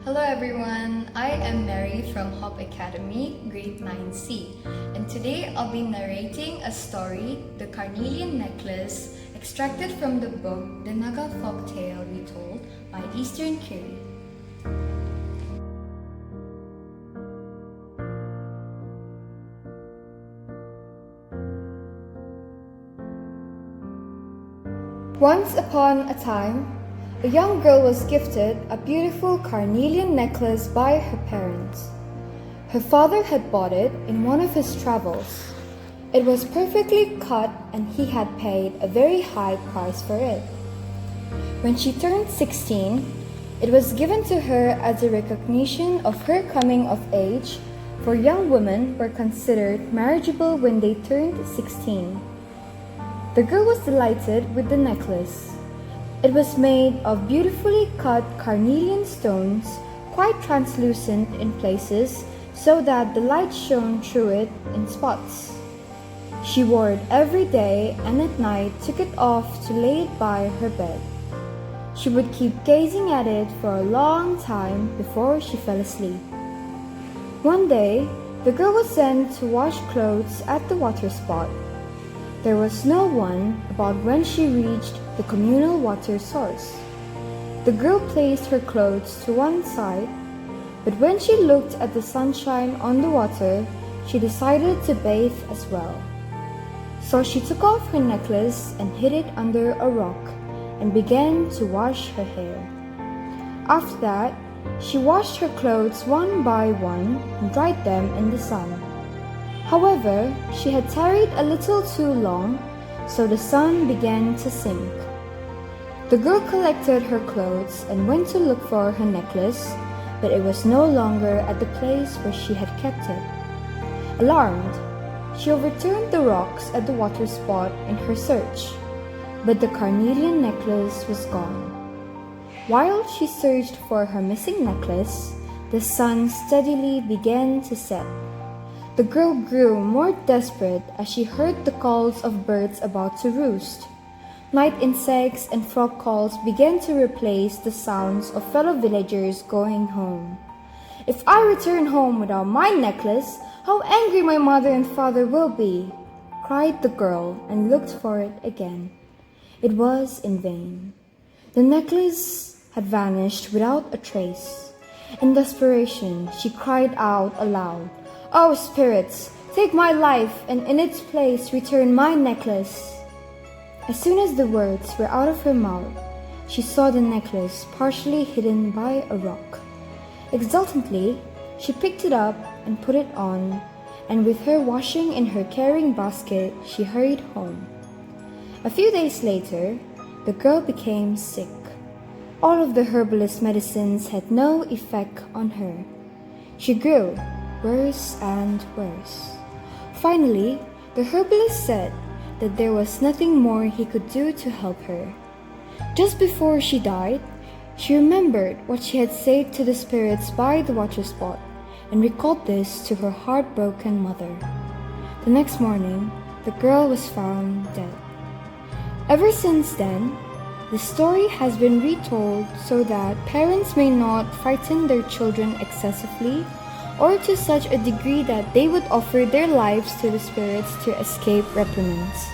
Hello everyone, I am Mary from Hop Academy, grade 9C, and today I'll be narrating a story, The Carnelian Necklace, extracted from the book The Naga Folktales Retold by Easterine Kire. Once upon a time, a young girl was gifted a beautiful carnelian necklace by her parents. Her father had bought it in one of his travels. It was perfectly cut and he had paid a very high price for it. When she turned 16, it was given to her as a recognition of her coming of age, for young women were considered marriageable when they turned 16. The girl was delighted with the necklace. It was made of beautifully cut carnelian stones, quite translucent in places so that the light shone through it in spots. She wore it every day and at night took it off to lay it by her bed. She would keep gazing at it for a long time before she fell asleep. One day, the girl was sent to wash clothes at the water spot. There was no one about when she reached the communal water source. The girl placed her clothes to one side, but when she looked at the sunshine on the water, she decided to bathe as well. So she took off her necklace and hid it under a rock and began to wash her hair. After that, she washed her clothes one by one and dried them in the sun. However, she had tarried a little too long, so the sun began to sink. The girl collected her clothes and went to look for her necklace, but it was no longer at the place where she had kept it. Alarmed, she overturned the rocks at the water spot in her search, but the carnelian necklace was gone. While she searched for her missing necklace, the sun steadily began to set. The girl grew more desperate as she heard the calls of birds about to roost. Night insects and frog calls began to replace the sounds of fellow villagers going home. "If I return home without my necklace, how angry my mother and father will be!" cried the girl and looked for it again. It was in vain. The necklace had vanished without a trace. In desperation, she cried out aloud, "Oh spirits, take my life and in its place return my necklace." As soon as the words were out of her mouth, she saw the necklace partially hidden by a rock. Exultantly, she picked it up and put it on, and with her washing in her carrying basket, she hurried home. A few days later, the girl became sick. All of the herbalist medicines had no effect on her. She grew worse and worse. Finally, the herbalist said that there was nothing more he could do to help her. Just before she died, she remembered what she had said to the spirits by the water spot and recalled this to her heartbroken mother. The next morning, the girl was found dead. Ever since then, the story has been retold so that parents may not frighten their children excessively or to such a degree that they would offer their lives to the spirits to escape reprimands.